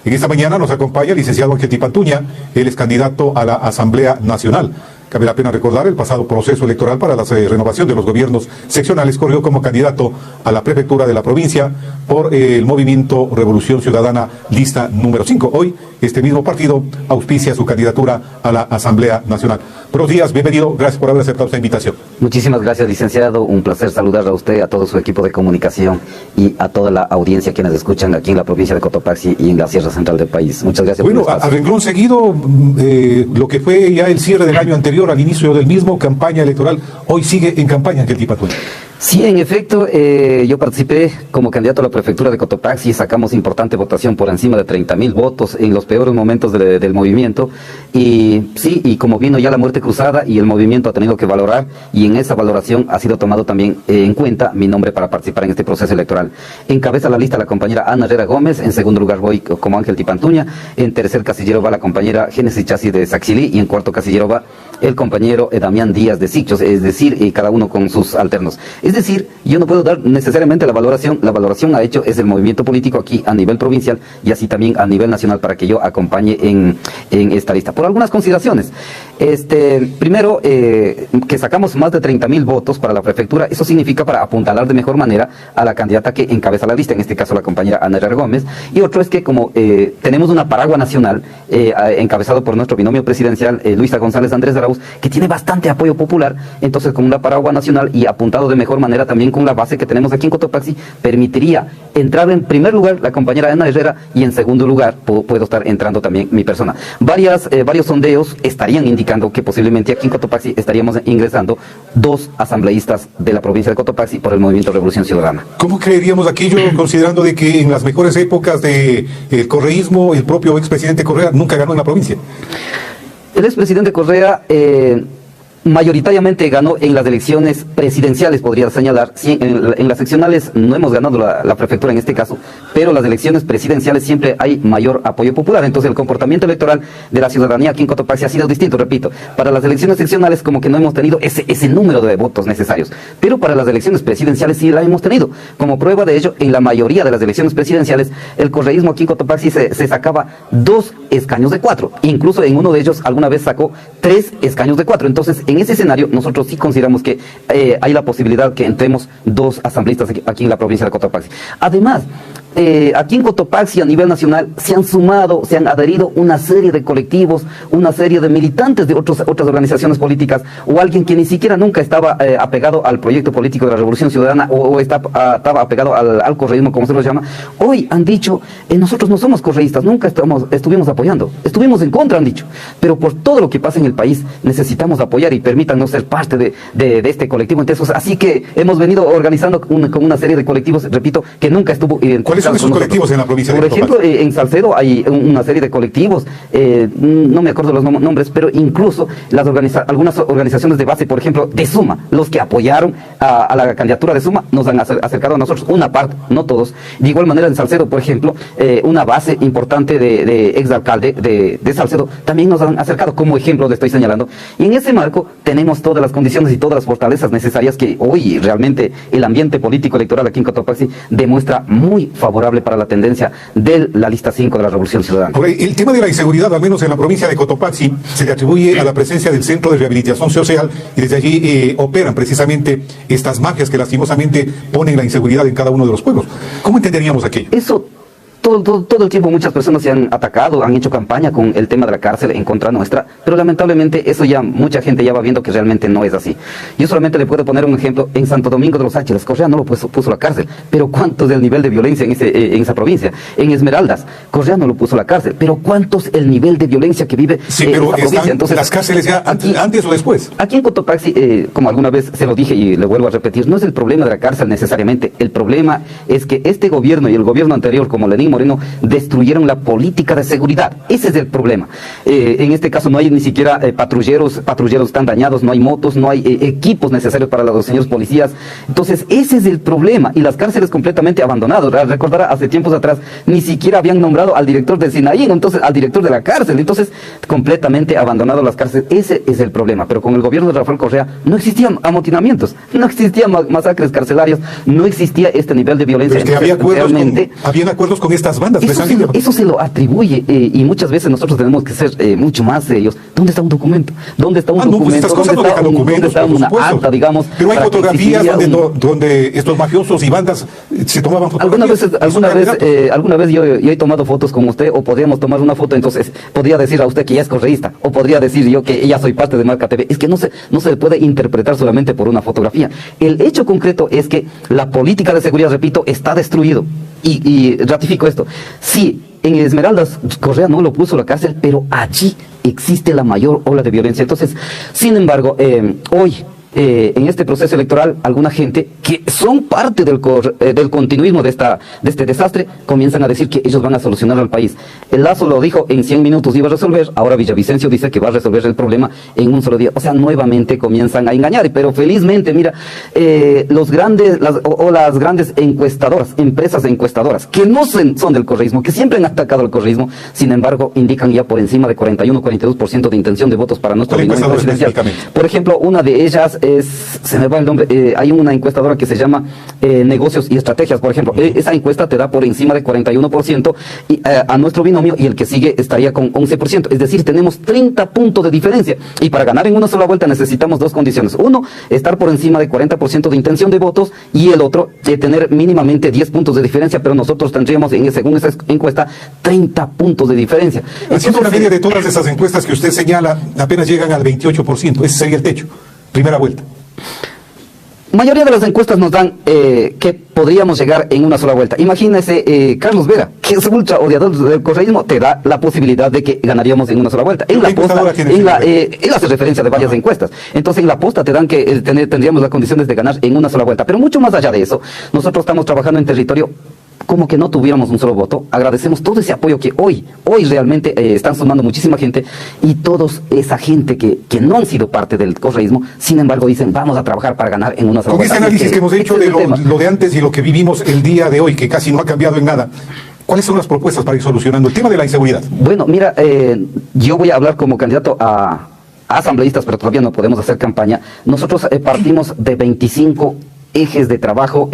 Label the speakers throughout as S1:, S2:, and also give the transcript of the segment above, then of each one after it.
S1: En esta mañana nos acompaña el licenciado Ángel Tipantuña, él es candidato a la Asamblea Nacional. Cabe la pena recordar, el pasado proceso electoral para la renovación de los gobiernos seccionales corrió como candidato a la prefectura de la provincia por el movimiento Revolución Ciudadana, lista número 5. Hoy, este mismo partido auspicia su candidatura a la Asamblea Nacional. Buenos días, bienvenido, gracias por haber aceptado esta invitación.
S2: Muchísimas gracias, licenciado. Un placer saludar a usted, a todo su equipo de comunicación y a toda la audiencia quienes escuchan aquí en la provincia de Cotopaxi y en la Sierra Central del país. Muchas gracias.
S1: Bueno, a renglón seguido, lo que fue ya el cierre del año anterior, al inicio del mismo, campaña electoral, hoy sigue en campaña Ángel Tipantuña.
S2: Sí, en efecto, yo participé como candidato a la prefectura de Cotopaxi y sacamos importante votación por encima de 30,000 votos en los peores momentos del movimiento. Y sí, y como vino ya la muerte cruzada y el movimiento ha tenido que valorar, y en esa valoración ha sido tomado también en cuenta mi nombre para participar en este proceso electoral. Encabeza la lista la compañera Ana Herrera Gómez, en segundo lugar voy como Ángel Tipantuña, en tercer casillero va la compañera Génesis Chassi de Saxilí y en cuarto casillero va el compañero Damián Díaz de Sichos, es decir, cada uno con sus alternos. Es decir, yo no puedo dar necesariamente la valoración ha hecho es el movimiento político aquí a nivel provincial y así también a nivel nacional para que yo acompañe en esta lista. Por algunas consideraciones. Primero, que sacamos más de 30,000 votos para la prefectura, eso significa para apuntalar de mejor manera a la candidata que encabeza la lista, en este caso la compañera Ana Herrera Gómez, y otro es que como tenemos una paraguas nacional encabezado por nuestro binomio presidencial, Luisa González Andrés Arauz, que tiene bastante apoyo popular, entonces con una paraguas nacional y apuntado de mejor manera también con la base que tenemos aquí en Cotopaxi, permitiría entrar en primer lugar la compañera Ana Herrera y en segundo lugar puedo estar entrando también mi persona. Varios sondeos estarían indicando que posiblemente aquí en Cotopaxi estaríamos ingresando 2 asambleístas de la provincia de Cotopaxi por el movimiento Revolución Ciudadana.
S1: ¿Cómo creeríamos aquello, considerando de que en las mejores épocas del correísmo, el propio expresidente Correa nunca ganó en la provincia?
S2: El expresidente Correa mayoritariamente ganó en las elecciones presidenciales, podría señalar. Sí, en las seccionales no hemos ganado la prefectura en este caso, pero las elecciones presidenciales siempre hay mayor apoyo popular. Entonces el comportamiento electoral de la ciudadanía aquí en Cotopaxi ha sido distinto, repito. Para las elecciones seccionales como que no hemos tenido ese número de votos necesarios, pero para las elecciones presidenciales sí la hemos tenido. Como prueba de ello, en la mayoría de las elecciones presidenciales, el correísmo aquí en Cotopaxi se sacaba 2 escaños de 4. Incluso en uno de ellos alguna vez sacó 3 escaños de 4. Entonces, en ese escenario, nosotros sí consideramos que hay la posibilidad que entremos 2 asambleístas aquí en la provincia de Cotopaxi. Además, aquí en Cotopaxi a nivel nacional se han adherido una serie de colectivos, una serie de militantes de otras organizaciones políticas o alguien que ni siquiera nunca estaba apegado al proyecto político de la Revolución Ciudadana o estaba apegado al correísmo, como se lo llama. Hoy han dicho, nosotros no somos correístas, nunca estuvimos apoyando, estuvimos en contra, han dicho, pero por todo lo que pasa en el país necesitamos apoyar y permítanos ser parte de este colectivo. Entonces, así que hemos venido organizando con una serie de colectivos, repito, que nunca estuvo identificado.
S1: ¿Cuáles son esos colectivos en la provincia de Cotopaxi?
S2: Por ejemplo, en Salcedo hay una serie de colectivos, no me acuerdo los nombres, pero incluso algunas organizaciones de base, por ejemplo, de Suma, los que apoyaron a la candidatura de Suma, nos han acercado a nosotros, una parte, no todos. De igual manera en Salcedo, por ejemplo, una base importante de exalcalde de Salcedo, también nos han acercado, como ejemplo le estoy señalando. Y en ese marco tenemos todas las condiciones y todas las fortalezas necesarias que hoy realmente el ambiente político electoral aquí en Cotopaxi demuestra muy favorable para la tendencia de la lista 5 de la Revolución Ciudadana.
S1: El tema de la inseguridad, al menos en la provincia de Cotopaxi, se le atribuye a la presencia del Centro de Rehabilitación Social y desde allí operan precisamente estas mafias que lastimosamente ponen la inseguridad en cada uno de los pueblos. ¿Cómo entenderíamos aquello?
S2: Eso todo el tiempo muchas personas se han atacado, han hecho campaña con el tema de la cárcel en contra nuestra, pero lamentablemente eso ya mucha gente ya va viendo que realmente no es así. Yo solamente le puedo poner un ejemplo. En Santo Domingo de los Áchilas, Correa no lo puso la cárcel, pero ¿cuánto es el nivel de violencia en esa provincia? En Esmeraldas, Correa no lo puso la cárcel, pero ¿cuánto es el nivel de violencia que vive
S1: esa provincia? Entonces, ¿las cárceles ya antes o después?
S2: Aquí en Cotopaxi, como alguna vez se lo dije y le vuelvo a repetir, no es el problema de la cárcel necesariamente. El problema es que este gobierno y el gobierno anterior, como Lenín Moreno, destruyeron la política de seguridad. Ese es el problema. En este caso no hay ni siquiera patrulleros están dañados, no hay motos, no hay equipos necesarios para los señores policías. Entonces ese es el problema, y las cárceles completamente abandonadas. Recordará, hace tiempos atrás ni siquiera habían nombrado al director del Sinaí, entonces al director de la cárcel, entonces completamente abandonado las cárceles. Ese es el problema. Pero con el gobierno de Rafael Correa no existían amotinamientos, no existían masacres carcelarias, no existía este nivel de violencia.
S1: Pero es que habían acuerdos con estas bandas.
S2: Eso se lo atribuye y muchas veces nosotros tenemos que ser mucho más serios. ¿Dónde está un documento? ¿Dónde está un documento?
S1: Pues estas cosas no dejan documentos,
S2: ¿Dónde está una acta, digamos?
S1: Pero hay fotografías donde estos mafiosos y bandas se tomaban fotografías.
S2: Alguna vez yo he tomado fotos con usted, o podríamos tomar una foto, entonces podría decir a usted que ella es correísta, o podría decir yo que ella soy parte de Marca TV. Es que no se le puede interpretar solamente por una fotografía. El hecho concreto es que la política de seguridad, repito, está destruido. Y ratifico esto. Sí, en Esmeraldas Correa no lo puso a la cárcel, pero allí existe la mayor ola de violencia. Entonces, sin embargo, hoy, en este proceso electoral, alguna gente que son parte del continuismo de este desastre comienzan a decir que ellos van a solucionar al país. El Lazo lo dijo, en 100 minutos iba a resolver. Ahora Villavicencio dice que va a resolver el problema en un solo día. O sea, nuevamente comienzan a engañar. Pero felizmente, mira, las grandes encuestadoras, empresas encuestadoras, que no son del correísmo, que siempre han atacado al correísmo, sin embargo, indican ya por encima de 41-42% de intención de votos para nuestro binomio presidencial. Por ejemplo, una de ellas se me va el nombre, hay una encuestadora que se llama Negocios y Estrategias, por ejemplo. Esa encuesta te da por encima de 41% a nuestro binomio, y el que sigue estaría con 11%. Es decir, tenemos 30 puntos de diferencia. Y para ganar en una sola vuelta necesitamos dos condiciones. Uno, estar por encima de 40% de intención de votos, y el otro, tener mínimamente 10 puntos de diferencia, pero nosotros tendríamos, según esa encuesta, 30 puntos de diferencia.
S1: Haciendo una media de todas esas encuestas que usted señala, apenas llegan al 28%. Ese sería el techo. Primera vuelta.
S2: Mayoría de las encuestas nos dan que podríamos llegar en una sola vuelta. Imagínese, Carlos Vera, que es ultra odiador del correísmo, te da la posibilidad de que ganaríamos en una sola vuelta. En la posta, él hace referencia de varias encuestas. Entonces, en la posta te dan que tendríamos las condiciones de ganar en una sola vuelta. Pero mucho más allá de eso, nosotros estamos trabajando en territorio como que no tuviéramos un solo voto. Agradecemos todo ese apoyo que hoy realmente están sumando muchísima gente, y todos esa gente que no han sido parte del correísmo, sin embargo dicen, vamos a trabajar para ganar en una sola
S1: vuelta. Con ese análisis que hemos hecho de lo de antes y lo que vivimos el día de hoy, que casi no ha cambiado en nada, ¿cuáles son las propuestas para ir solucionando el tema de la inseguridad?
S2: Bueno, mira, yo voy a hablar como candidato a asambleístas, pero todavía no podemos hacer campaña. Nosotros partimos de 25 ejes de trabajo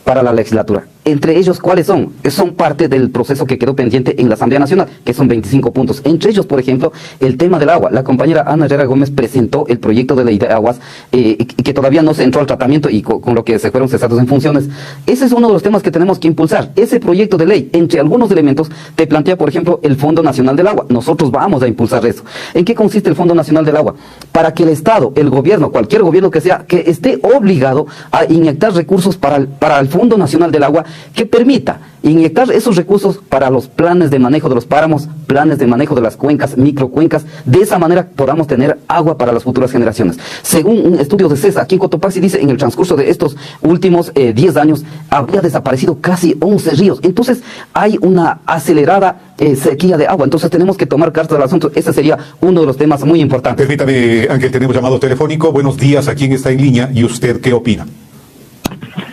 S2: para la legislatura. Entre ellos, ¿cuáles son? Son parte del proceso que quedó pendiente en la Asamblea Nacional, que son 25 puntos. Entre ellos, por ejemplo, el tema del agua. La compañera Ana Herrera Gómez presentó el proyecto de ley de aguas, que todavía no se entró al tratamiento, y con lo que se fueron cesados en funciones. Ese es uno de los temas que tenemos que impulsar. Ese proyecto de ley, entre algunos elementos, te plantea, por ejemplo, el Fondo Nacional del Agua. Nosotros vamos a impulsar eso. ¿En qué consiste el Fondo Nacional del Agua? Para que el Estado, el gobierno, cualquier gobierno que sea, que esté obligado a inyectar recursos para el Fondo Nacional del Agua, que permita inyectar esos recursos para los planes de manejo de los páramos, planes de manejo de las cuencas, microcuencas. De esa manera podamos tener agua para las futuras generaciones. Según un estudio de CESA, aquí en Cotopaxi dice, en el transcurso de estos últimos 10 años, habría desaparecido casi 11 ríos. Entonces, hay una acelerada sequía de agua. Entonces, tenemos que tomar cartas del asunto. Ese sería uno de los temas muy importantes.
S1: Permítame, Ángel, tenemos llamado telefónico. Buenos días, ¿a quién está en línea? ¿Y usted qué opina?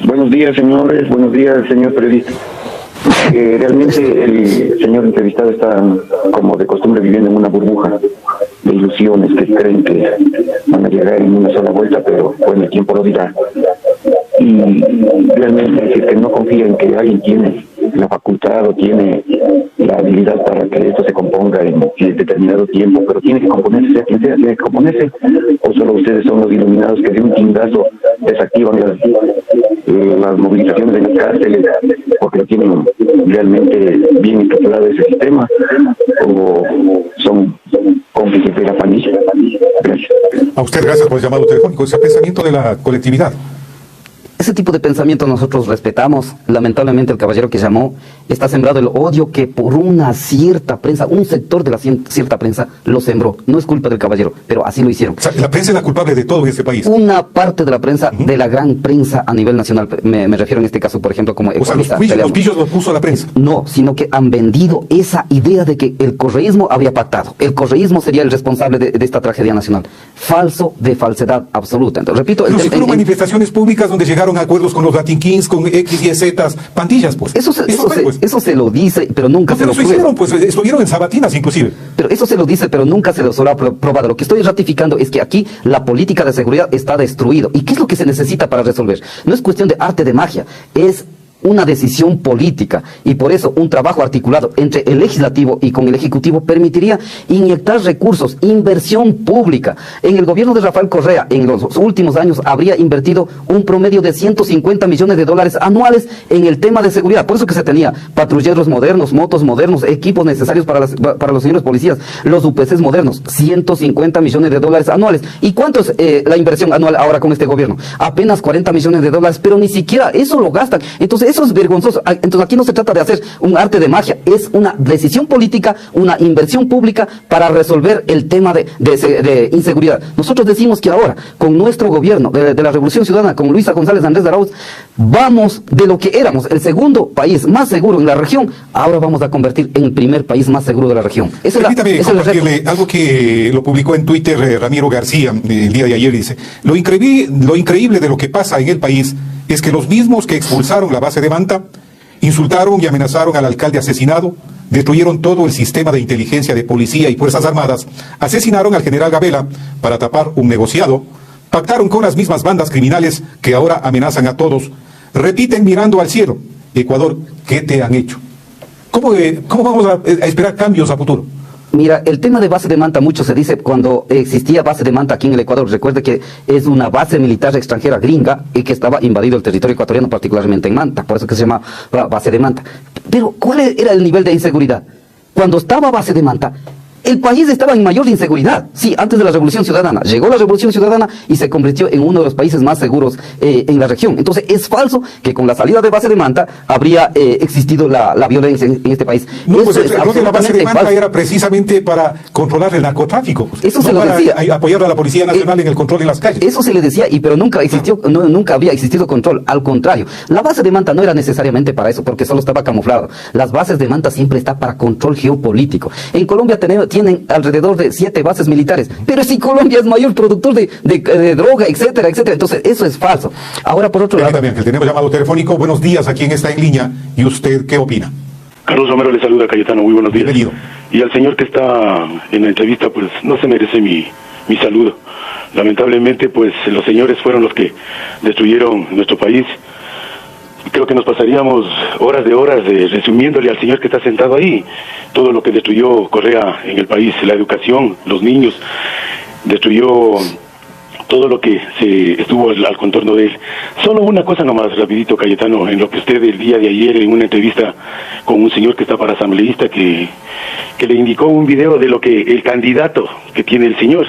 S3: Buenos días, señores. Buenos días, señor periodista. Realmente el señor entrevistado está, como de costumbre, viviendo en una burbuja de ilusiones que creen que van a llegar en una sola vuelta, pero bueno, el tiempo lo dirá. Y realmente decir que no confía en que alguien tiene la facultad o tiene la habilidad para que esto se componga en determinado tiempo, pero tiene que componerse, sea quien sea, tiene que componerse, o solo ustedes son los iluminados que de un tindazo desactivan las movilizaciones de las cárceles porque lo tienen realmente bien estructurado ese sistema, o son cómplices de la pandilla. Gracias.
S1: A usted, gracias por el llamado telefónico. Ese pensamiento de la colectividad.
S2: Ese tipo de pensamiento nosotros respetamos. Lamentablemente el caballero que llamó está sembrado el odio que por una cierta prensa, un sector de la cierta prensa lo sembró. No es culpa del caballero, pero así lo hicieron.
S1: O sea, la prensa es la culpable de todo en este país.
S2: Una parte de la prensa, de la gran prensa a nivel nacional, me refiero en este caso, por ejemplo, como
S1: economista. O sea, los pillos los puso la prensa.
S2: No, sino que han vendido esa idea de que el correísmo había pactado. El correísmo sería el responsable de esta tragedia nacional. Falso de falsedad absoluta. Entonces, repito,
S1: pero si fueron manifestaciones públicas donde llegaron a acuerdos con los Latin Kings, con X, Y, Z, pandillas, pues.
S2: Eso se lo dice, pero nunca se lo prueba.
S1: Hicieron, pues, estuvieron en sabatinas, inclusive.
S2: Pero eso se lo dice, pero nunca se lo ha probado. Lo que estoy ratificando es que aquí la política de seguridad está destruida. ¿Y qué es lo que se necesita para resolver? No es cuestión de arte de magia, es una decisión política, y por eso un trabajo articulado entre el legislativo y con el ejecutivo permitiría inyectar recursos, inversión pública. En el gobierno de Rafael Correa, en los últimos años, habría invertido un promedio de 150 millones de dólares anuales en el tema de seguridad. Por eso que se tenía patrulleros modernos, motos modernos, equipos necesarios para los señores policías, los UPCs modernos, 150 millones de dólares anuales. ¿Y cuánto es la inversión anual ahora con este gobierno? Apenas 40 millones de dólares, pero ni siquiera eso lo gastan. Entonces eso es vergonzoso. Entonces aquí no se trata de hacer un arte de magia, es una decisión política, una inversión pública para resolver el tema de inseguridad. Nosotros decimos que ahora, con nuestro gobierno de la Revolución Ciudadana, con Luisa González Andrés de Arauz, vamos de lo que éramos el segundo país más seguro en la región, ahora vamos a convertir en el primer país más seguro de la región.
S1: Permítame compartirle algo que lo publicó en Twitter Ramiro García el día de ayer. Dice: lo increíble de lo que pasa en el país es que los mismos que expulsaron la base de Manta, insultaron y amenazaron al alcalde asesinado, destruyeron todo el sistema de inteligencia de policía y fuerzas armadas, asesinaron al general Gabela para tapar un negociado, pactaron con las mismas bandas criminales que ahora amenazan a todos, repiten mirando al cielo. Ecuador, ¿qué te han hecho? ¿Cómo vamos a esperar cambios a futuro?
S2: Mira, el tema de base de Manta, mucho se dice cuando existía base de Manta aquí en el Ecuador. Recuerde que es una base militar extranjera gringa y que estaba invadido el territorio ecuatoriano, particularmente en Manta, por eso que se llama base de Manta. Pero, ¿cuál era el nivel de inseguridad? Cuando estaba base de Manta, el país estaba en mayor inseguridad. Sí, antes de la Revolución Ciudadana. Llegó la Revolución Ciudadana y se convirtió en uno de los países más seguros en la región. Entonces, es falso que con la salida de base de Manta habría existido la violencia en este país.
S1: No,
S2: eso
S1: pues
S2: es
S1: creo que la base de Manta
S2: falso.
S1: era precisamente para controlar el narcotráfico.
S2: Eso
S1: no
S2: se lo
S1: para
S2: decía.
S1: apoyar a la Policía Nacional en el control en las calles.
S2: Eso se le decía, pero nunca existió, nunca había existido control. Al contrario, la base de Manta no era necesariamente para eso, porque solo estaba camuflado. Las bases de Manta siempre está para control geopolítico. En Colombia tienen alrededor de 7 bases militares, pero si Colombia es mayor productor de droga, etcétera, etcétera, entonces eso es falso. Ahora, por otro lado...
S1: También, que tenemos llamado telefónico. Buenos días, ¿a quién está en línea? ¿Y usted qué opina?
S4: Carlos Romero le saluda, Cayetano, muy buenos días.
S1: Bienvenido.
S4: Y al señor que está en la entrevista, pues no se merece mi saludo. Lamentablemente, pues los señores fueron los que destruyeron nuestro país. Creo que nos pasaríamos horas resumiéndole al señor que está sentado ahí todo lo que destruyó Correa en el país, la educación, los niños, destruyó todo lo que se estuvo al contorno de él. Solo una cosa nomás, rapidito, Cayetano, en lo que usted el día de ayer en una entrevista con un señor que está para asambleísta que le indicó un video de lo que el candidato que tiene el señor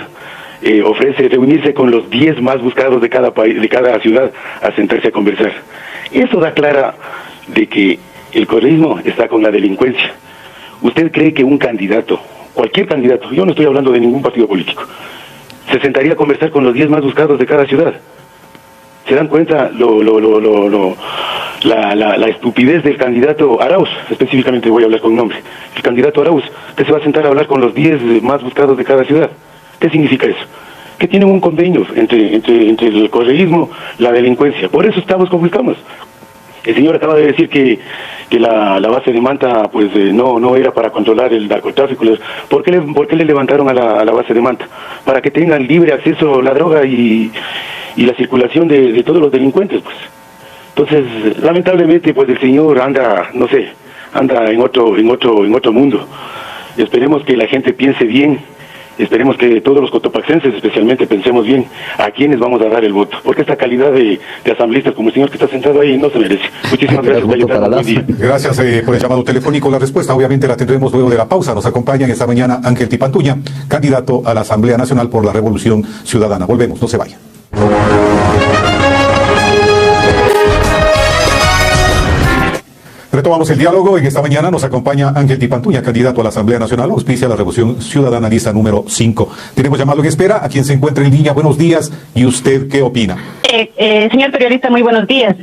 S4: ofrece reunirse con los 10 más buscados de cada país, de cada ciudad, a sentarse a conversar. Eso da clara de que el correísmo está con la delincuencia. ¿Usted cree que un candidato, cualquier candidato, yo no estoy hablando de ningún partido político, se sentaría a conversar con los 10 más buscados de cada ciudad? ¿Se dan cuenta la estupidez del candidato Arauz? Específicamente voy a hablar con nombre. El candidato Arauz, que se va a sentar a hablar con los 10 más buscados de cada ciudad. ¿Qué significa eso? Que tienen un convenio entre el correísmo, la delincuencia. Por eso estamos como estamos. El señor acaba de decir que la base de Manta pues no era para controlar el narcotráfico. ¿Por qué le levantaron a la base de Manta? Para que tengan libre acceso a la droga y la circulación de todos los delincuentes, pues. Entonces, lamentablemente, pues el señor anda en otro mundo. Esperemos que la gente piense bien. Esperemos que todos los cotopaxenses especialmente pensemos bien a quiénes vamos a dar el voto, porque esta calidad de asambleístas como el señor que está sentado ahí no se merece. Muchísimas gracias, Cayetano. Buen día.
S1: Gracias por el llamado telefónico. La respuesta obviamente la tendremos luego de la pausa. Nos acompaña esta mañana Ángel Tipantuña, candidato a la Asamblea Nacional por la Revolución Ciudadana. Volvemos, no se vayan. Retomamos el diálogo. En esta mañana nos acompaña Ángel Tipantuña, candidato a la Asamblea Nacional, auspicia la Revolución Ciudadana, lista número 5. Tenemos llamado en espera a quien se encuentra en línea. Buenos días. ¿Y usted qué opina?
S5: Señor periodista, muy buenos días.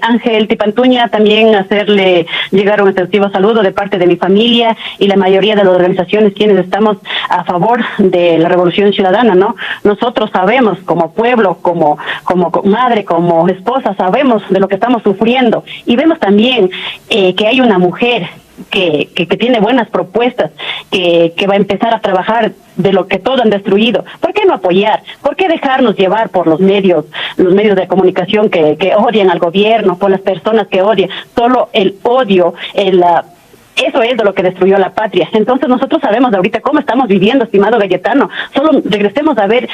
S5: Ángel Tipantuña, también hacerle llegar un extensivo saludo de parte de mi familia y la mayoría de las organizaciones quienes estamos a favor de la Revolución Ciudadana, ¿no? Nosotros sabemos, como pueblo, como madre, como esposa, sabemos de lo que estamos sufriendo y vemos también que hay una mujer que tiene buenas propuestas, que va a empezar a trabajar de lo que todo han destruido. ¿Por qué no apoyar? ¿Por qué dejarnos llevar por los medios de comunicación que odian al gobierno, por las personas que odian? Solo el odio, eso es de lo que destruyó la patria. Entonces nosotros sabemos ahorita cómo estamos viviendo, estimado Cayetano. Solo regresemos a ver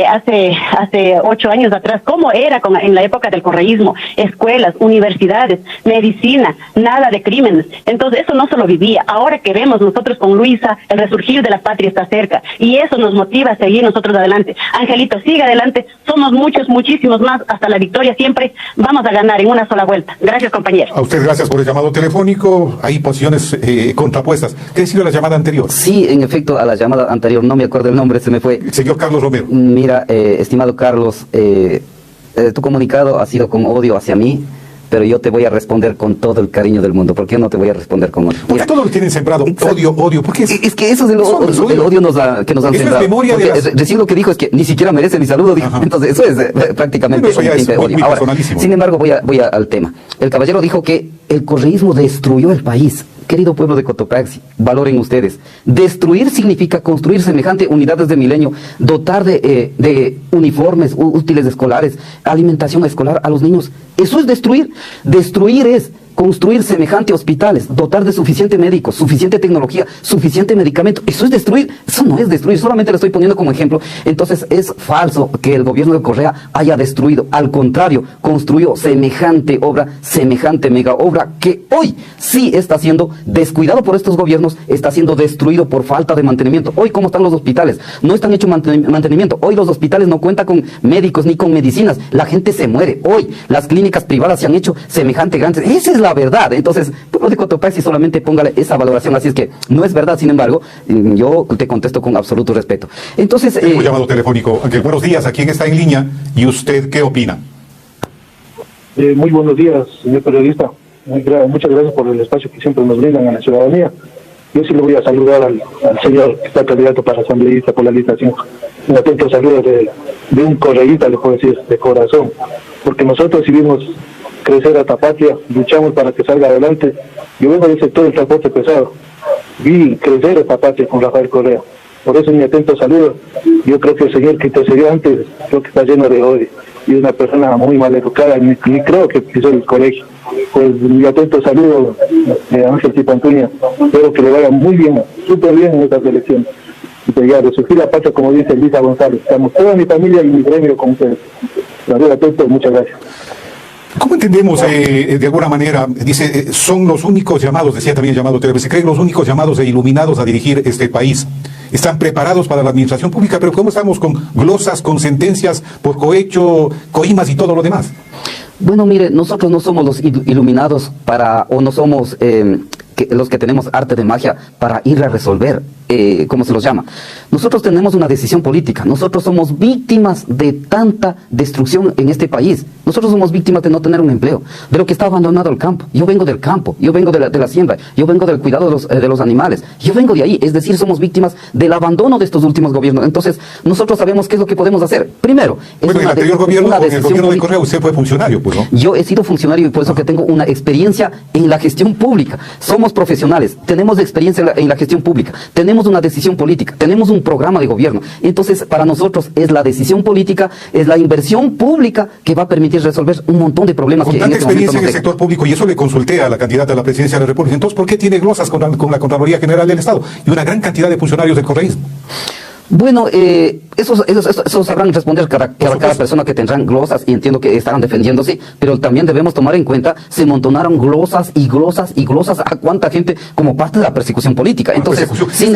S5: hace 8 años atrás cómo era en la época del correísmo: escuelas, universidades, medicina, nada de crímenes. Entonces eso no se lo vivía. Ahora que vemos nosotros con Luisa, el resurgir de la patria está cerca, y eso nos motiva a seguir nosotros adelante. Angelito, sigue adelante. Somos muchos, muchísimos más, hasta la victoria. Siempre vamos a ganar en una sola vuelta. Gracias, compañero.
S1: A usted gracias por el llamado telefónico. Hay posiciones contrapuestas. ¿Qué decir de la llamada anterior?
S2: Sí, en efecto, a la llamada anterior, no me acuerdo el nombre, se me fue.
S1: Señor Carlos Romero.
S2: Mira, estimado Carlos, tu comunicado ha sido con odio hacia mí, pero yo te voy a responder con todo el cariño del mundo. ¿Por qué no te voy a responder con odio?
S1: Porque todo lo tienen sembrado. Odio, odio. ¿Por qué?
S2: Es que eso es el odio que nos han
S1: Esa
S2: sembrado.
S1: es memoria de las...
S2: Recién lo que dijo es que ni siquiera merece mi saludo. Dijo. Entonces, eso es prácticamente
S1: eso ya
S2: un
S1: es
S2: tinte de odio.
S1: muy
S2: Ahora,
S1: personalísimo.
S2: sin embargo, voy al tema. El caballero dijo que el correísmo destruyó el país. Querido pueblo de Cotopaxi, valoren ustedes. Destruir significa construir semejante unidades de milenio, dotar de uniformes, útiles escolares, alimentación escolar a los niños. Eso es destruir. Destruir es construir semejante hospitales, dotar de suficiente médicos, suficiente tecnología, suficiente medicamento. Eso es destruir. Eso no es destruir, solamente lo estoy poniendo como ejemplo. Entonces es falso que el gobierno de Correa haya destruido. Al contrario, construyó semejante obra, semejante mega obra, que hoy sí está siendo descuidado por estos gobiernos, está siendo destruido por falta de mantenimiento. Hoy, ¿cómo están los hospitales? No están hechos mantenimiento. Hoy los hospitales no cuentan con médicos ni con medicinas. La gente se muere. Hoy las clínicas privadas se han hecho semejante grandes. Esa es la verdad. Entonces, pueblo de Cotopaxi, solamente póngale esa valoración. Así es que no es verdad. Sin embargo, yo te contesto con absoluto respeto. Entonces,
S1: tengo llamado telefónico. Ángel, buenos días. ¿A quién está en línea? ¿Y usted qué opina?
S6: Muy buenos días, señor periodista. Muchas gracias por el espacio que siempre nos brindan a la ciudadanía. Yo sí le voy a saludar al señor que está candidato para asambleísta por la lista 5. Un atento saludo de un correísta, le puedo decir, de corazón. Porque nosotros si vimos crecer a esta patria, luchamos para que salga adelante. Yo vengo del sector del transporte pesado. Vi crecer esta patria con Rafael Correa. Por eso mi atento saludo. Yo creo que el señor que intercedió antes, creo que está lleno de odio. Y una persona muy mal educada, ni creo que pisó el colegio. Pues mi atento saludo de Ángel Tipantuña. Espero que le vaya muy bien, súper bien en estas elecciones. Y pues ya, resurgir la patria, como dice Elisa González. Estamos toda mi familia y mi gremio con ustedes. Saludos atento, muchas gracias.
S1: ¿Cómo entendemos, de alguna manera, dice, son los únicos llamados, decía también el llamado televisivo, se creen los únicos llamados e iluminados a dirigir este país? Están preparados para la administración pública, pero ¿cómo estamos con glosas, con sentencias por cohecho, coimas y todo lo demás?
S2: Bueno, mire, nosotros no somos los iluminados o no somos los que tenemos arte de magia para ir a resolver, ¿cómo se los llama? Nosotros tenemos una decisión política. Nosotros somos víctimas de tanta destrucción en este país. Nosotros somos víctimas de no tener un empleo, de lo que está abandonado el campo. Yo vengo del campo, yo vengo de la siembra, yo vengo del cuidado de los animales. Yo vengo de ahí, es decir, somos víctimas del abandono de estos últimos gobiernos. Entonces, nosotros sabemos qué es lo que podemos hacer. Primero,
S1: bueno, en el anterior gobierno, en el gobierno de Correa, usted fue funcionario, pues, ¿no?
S2: Yo he sido funcionario y por eso que tengo una experiencia en la gestión pública. Somos profesionales, tenemos experiencia en la gestión pública, tenemos una decisión política, tenemos un programa de gobierno. Entonces, para nosotros es la decisión política, es la inversión pública que va a permitir resolver un montón de problemas
S1: con
S2: que
S1: tanta
S2: en este
S1: experiencia en el
S2: momento
S1: sector público, y eso le consulté a la candidata a la presidencia de la República. Entonces, ¿por qué tiene glosas con la Contraloría General del Estado y una gran cantidad de funcionarios del correísmo?
S2: Bueno, eso sabrán responder cada persona, que tendrán glosas, y entiendo que estarán defendiéndose, pero también debemos tomar en cuenta, se montonaron glosas y glosas y glosas a cuánta gente como parte de la persecución política. Entonces, sin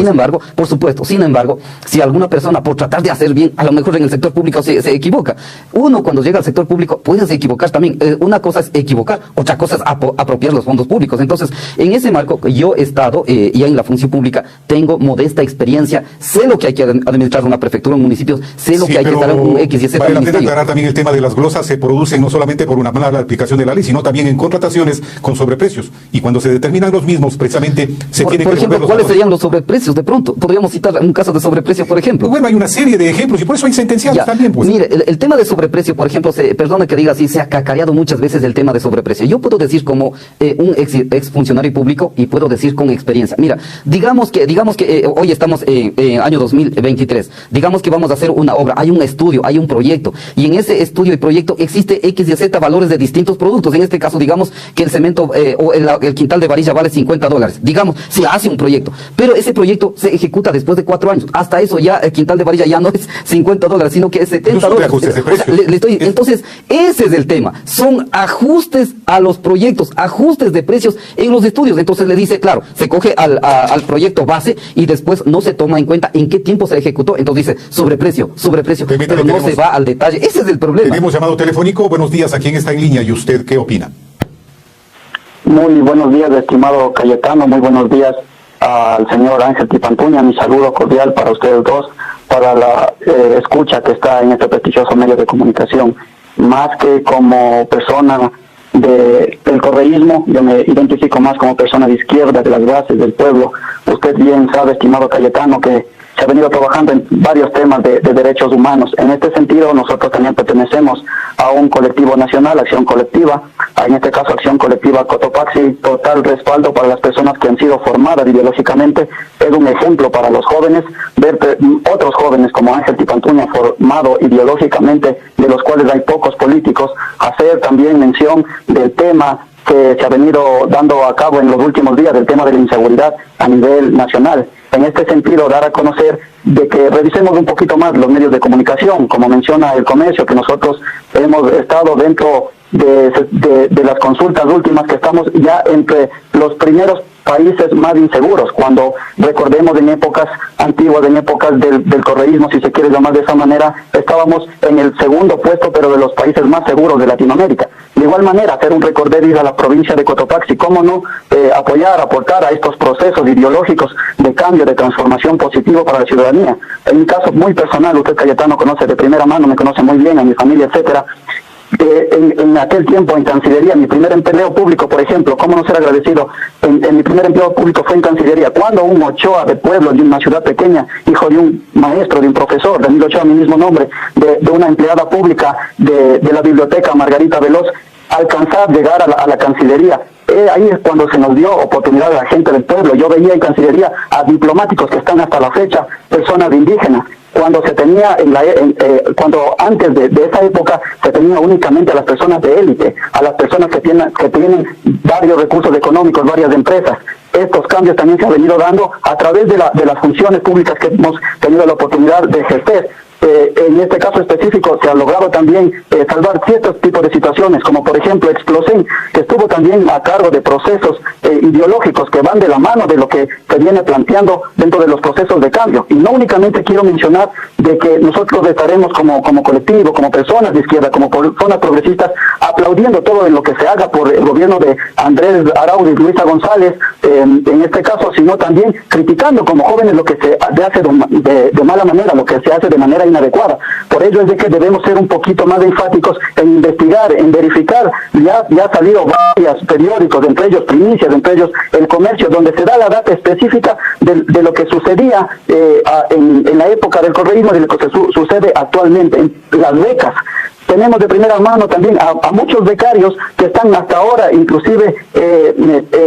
S2: embargo, por supuesto, sin embargo, si alguna persona por tratar de hacer bien, a lo mejor en el sector público se equivoca. Uno cuando llega al sector público puede equivocar también. Una cosa es equivocar, otra cosa es apropiar los fondos públicos. Entonces, en ese marco, yo he estado ya en la función pública, tengo modesta experiencia, sé lo que hay que administrar una prefectura, un municipio, sé lo que hay que estar en un X y Z
S1: vale la pena
S2: ministerio.
S1: aclarar también el tema de las glosas se producen no solamente por una mala aplicación de la ley, sino también en contrataciones con sobreprecios. Y cuando se determinan los mismos, precisamente se tiene
S2: Por
S1: que
S2: ejemplo,
S1: resolver
S2: ¿cuáles
S1: los
S2: serían los sobreprecios? De pronto, podríamos citar un caso de sobreprecio, por ejemplo.
S1: Bueno, hay una serie de ejemplos y por eso hay sentenciados
S2: Ya,
S1: también. Pues.
S2: Mire, el tema de sobreprecio, por ejemplo, perdone que diga así, se ha cacareado muchas veces el tema de sobreprecio. Yo puedo decir como un ex funcionario público y puedo decir con experiencia. Mira, digamos que hoy estamos en año 2023. Digamos que vamos a hacer una obra, hay un estudio, hay un proyecto, y en ese estudio y proyecto existe X y Z valores de distintos productos. En este caso, digamos que el cemento o el quintal de varilla vale $50. Digamos, se hace un proyecto, pero ese proyecto se ejecuta después de 4 años. Hasta eso ya el quintal de varilla ya no es $50, sino que es $70.
S1: Ajustes de precio.
S2: Entonces, ese es el tema. Son ajustes a los proyectos, ajustes de precios en los estudios. Entonces le dice, claro, se coge al proyecto base y después no se toma en cuenta en qué tiempo se ejecutó. Entonces dice, sobreprecio,
S1: Permítame,
S2: pero no se va al detalle. Ese es el problema.
S1: Tenemos llamado telefónico. Buenos días, ¿a quién está en línea y usted qué opina?
S3: Muy buenos días, estimado Cayetano. Muy buenos días al señor Ángel Tipantuña. Mi saludo cordial para ustedes dos, para la escucha que está en este prestigioso medio de comunicación. Más que como persona del correísmo, yo me identifico más como persona de izquierda, de las bases del pueblo. Usted bien sabe, estimado Cayetano, que se ha venido trabajando en varios temas de derechos humanos. En este sentido, nosotros también pertenecemos a un colectivo nacional, Acción Colectiva, en este caso Acción Colectiva Cotopaxi, total respaldo para las personas que han sido formadas ideológicamente. Es un ejemplo para los jóvenes, ver otros jóvenes como Ángel Tipantuña formado ideológicamente, de los cuales hay pocos políticos, hacer también mención del tema que se ha venido dando a cabo en los últimos días, del tema de la inseguridad a nivel nacional. En este sentido, dar a conocer de que revisemos un poquito más los medios de comunicación, como menciona el comercio, que nosotros hemos estado dentro de las consultas últimas, que estamos ya entre los primeros países más inseguros, cuando recordemos en épocas antiguas, en épocas del correísmo, si se quiere llamar de esa manera, estábamos en el segundo puesto, pero de los países más seguros de Latinoamérica. De igual manera, hacer un recorderis a la provincia de Cotopaxi, cómo no apoyar, aportar a estos procesos ideológicos de cambio, de transformación positivo para la ciudadanía. En mi caso muy personal, usted Cayetano conoce de primera mano, me conoce muy bien, a mi familia, etcétera. En aquel tiempo en Cancillería, mi primer empleo público, por ejemplo, cómo no ser agradecido, en mi primer empleo público fue en Cancillería, cuando un Ochoa de pueblo, de una ciudad pequeña, hijo de un maestro, de un profesor, Danilo Ochoa, mi mismo nombre, de una empleada pública de la biblioteca Margarita Veloz, alcanzar, llegar a la Cancillería. Ahí es cuando se nos dio oportunidad a la gente del pueblo. Yo veía en Cancillería a diplomáticos que están hasta la fecha, personas indígenas. Cuando se tenía, cuando antes de esa época, se tenía únicamente a las personas de élite, a las personas que tienen varios recursos económicos, varias empresas. Estos cambios también se han venido dando a través de las funciones públicas que hemos tenido la oportunidad de ejercer. En este caso específico se ha logrado también salvar ciertos tipos de situaciones, como por ejemplo Explosen, que estuvo también a cargo de procesos ideológicos que van de la mano de lo que se viene planteando dentro de los procesos de cambio. Y no únicamente quiero mencionar de que nosotros estaremos como colectivo, como personas de izquierda, como personas progresistas, aplaudiendo todo lo que se haga por el gobierno de Andrés Arauz y Luisa González, en este caso, sino también criticando como jóvenes lo que se hace de mala manera, lo que se hace de manera inadecuada. Por ello es de que debemos ser un poquito más enfáticos en investigar, en verificar. Ya ha salido varios periódicos, entre ellos Primicias, entre ellos El Comercio, donde se da la data específica de lo que sucedía en la época del correísmo y de lo que sucede actualmente en las becas. Tenemos de primera mano también a muchos becarios que están hasta ahora inclusive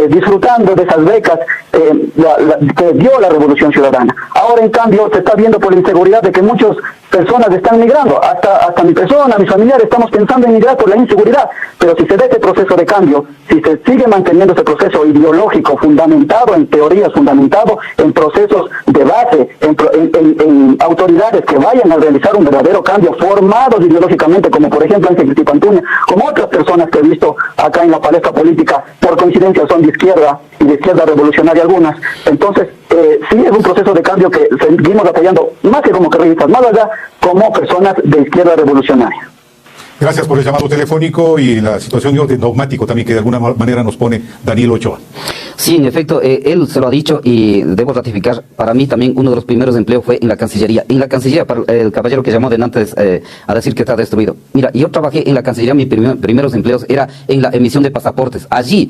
S3: disfrutando de esas becas que dio la Revolución Ciudadana. Ahora en cambio se está viendo por la inseguridad de que muchas personas están migrando, hasta mi persona, mis familiares, estamos pensando en migrar por la inseguridad. Pero si se da este proceso de cambio, si se sigue manteniendo ese proceso ideológico fundamentado en teorías, fundamentado en procesos de base, en autoridades que vayan a realizar un verdadero cambio, formados ideológicamente, como por ejemplo Ángel Tipantuña, como otras personas que he visto acá en la palestra política, por coincidencia son de izquierda y de izquierda revolucionaria algunas. Entonces, sí es un proceso de cambio que seguimos apoyando, más que como carreristas, más allá como personas de izquierda revolucionaria.
S1: Gracias por el llamado telefónico y la situación de orden dogmático también que de alguna manera nos pone Daniel Ochoa.
S2: Sí, en efecto, él se lo ha dicho y debo ratificar, para mí también uno de los primeros empleos fue en la Cancillería. En la Cancillería, para el caballero que llamó de antes a decir que está destruido. Mira, yo trabajé en la Cancillería, mis primeros empleos era en la emisión de pasaportes. Allí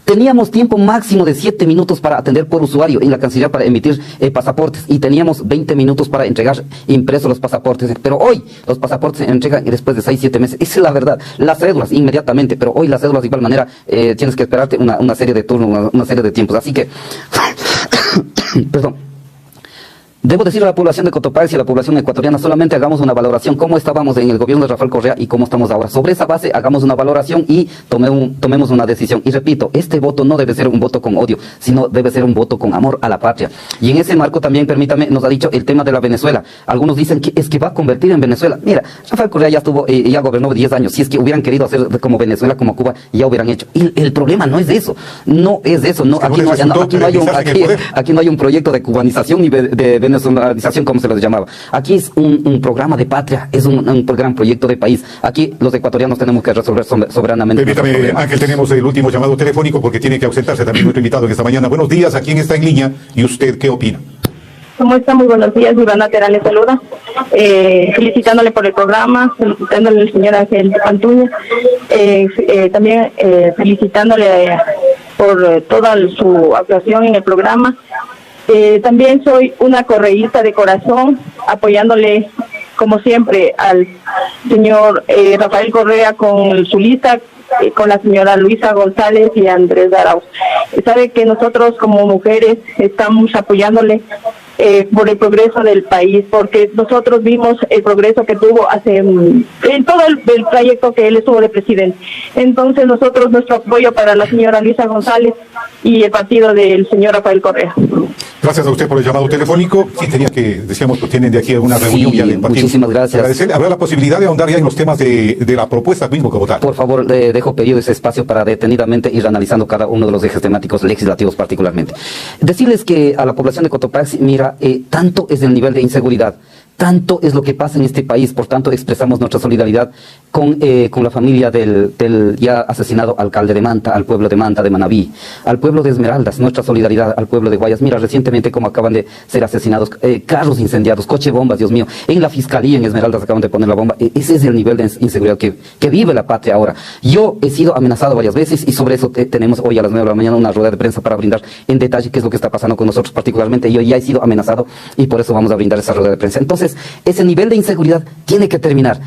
S2: teníamos tiempo máximo de 7 minutos para atender por usuario en la Cancillería para emitir pasaportes y teníamos 20 minutos para entregar impresos los pasaportes. Pero hoy los pasaportes se entregan después de 6-7 meses. Esa es la verdad. Las cédulas inmediatamente, pero hoy las cédulas de igual manera tienes que esperarte una serie de turnos, una serie de tiempos. Así que, perdón. Debo decir a la población de Cotopaxi y a la población ecuatoriana, solamente hagamos una valoración, cómo estábamos en el gobierno de Rafael Correa y cómo estamos ahora. Sobre esa base, hagamos una valoración y tomemos una decisión. Y repito, este voto no debe ser un voto con odio, sino debe ser un voto con amor a la patria. Y en ese marco también, permítame, nos ha dicho el tema de la Venezuela. Algunos dicen que es que va a convertir en Venezuela. Mira, Rafael Correa ya estuvo, ya gobernó 10 años. Si es que hubieran querido hacer como Venezuela, como Cuba, ya hubieran hecho. Y el problema no es eso. No es eso. No, aquí no hay un proyecto de cubanización ni de venezolanización, como se les llamaba. Aquí es un programa de patria, es un gran proyecto de país. Aquí los ecuatorianos tenemos que resolver soberanamente.
S1: Permítame, Ángel, tenemos el último llamado telefónico porque tiene que ausentarse también nuestro invitado en esta mañana. Buenos días, ¿a quién está en línea? ¿Y usted qué opina?
S7: ¿Cómo está? Muy buenos días, Ivana Terán le saluda. Felicitándole por el programa, felicitándole al señor Ángel Tipantuña, también felicitándole por toda su actuación en el programa. También soy una correísta de corazón, apoyándole como siempre al señor Rafael Correa con su lista, con la señora Luisa González y Andrés Arauz. Sabe que nosotros como mujeres estamos apoyándole por el progreso del país, porque nosotros vimos el progreso que tuvo en todo el trayecto que él estuvo de presidente. Entonces nosotros, nuestro apoyo para la señora Luisa González y el partido del señor Rafael Correa.
S1: Gracias a usted por el llamado telefónico. Sí, tenía que, decíamos, que tienen de aquí alguna reunión ya del partido.
S2: Muchísimas gracias.
S1: Agradecerle. ¿Habrá la posibilidad de ahondar ya en los temas de la propuesta mismo como tal?
S2: Por favor, dejo pedido ese espacio para detenidamente ir analizando cada uno de los ejes temáticos legislativos particularmente. Decirles que a la población de Cotopaxi, mira, tanto es el nivel de inseguridad, tanto es lo que pasa en este país, por tanto expresamos nuestra solidaridad con la familia del ya asesinado alcalde de Manta, al pueblo de Manta, de Manabí, al pueblo de Esmeraldas, nuestra solidaridad al pueblo de Guayas. Mira, recientemente como acaban de ser asesinados, carros incendiados, coche bombas, Dios mío, en la fiscalía en Esmeraldas acaban de poner la bomba. Ese es el nivel de inseguridad que vive la patria ahora. Yo he sido amenazado varias veces y sobre eso tenemos hoy a las 9 de la mañana una rueda de prensa para brindar en detalle qué es lo que está pasando con nosotros particularmente. Yo ya he sido amenazado y por eso vamos a brindar esa rueda de prensa. Entonces, ese nivel de inseguridad tiene que terminar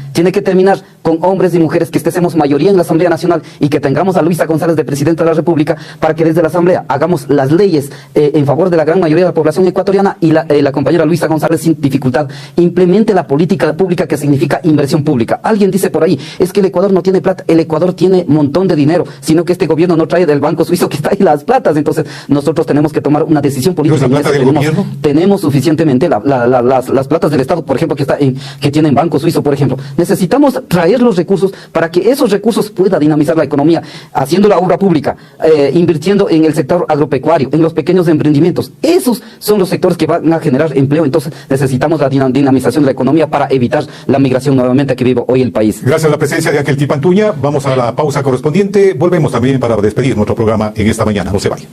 S2: con hombres y mujeres que estemos mayoría en la Asamblea Nacional y que tengamos a Luisa González de Presidenta de la República para que desde la Asamblea hagamos las leyes en favor de la gran mayoría de la población ecuatoriana y la compañera Luisa González sin dificultad implemente la política pública que significa inversión pública. Alguien dice por ahí, es que el Ecuador no tiene plata, el Ecuador tiene un montón de dinero, sino que este gobierno no trae del Banco Suizo que está ahí las platas. Entonces nosotros tenemos que tomar una decisión política.
S1: ¿La plata del gobierno?
S2: Tenemos suficientemente las platas del Estado, por ejemplo, que tienen Banco Suizo, por ejemplo. Necesitamos traer los recursos para que esos recursos puedan dinamizar la economía, haciendo la obra pública, invirtiendo en el sector agropecuario, en los pequeños emprendimientos. Esos son los sectores que van a generar empleo. Entonces necesitamos la dinamización de la economía para evitar la migración nuevamente que vive hoy el país.
S1: Gracias a la presencia de Ángel Tipantuña. Vamos a la pausa correspondiente. Volvemos también para despedir nuestro programa en esta mañana. No se vayan.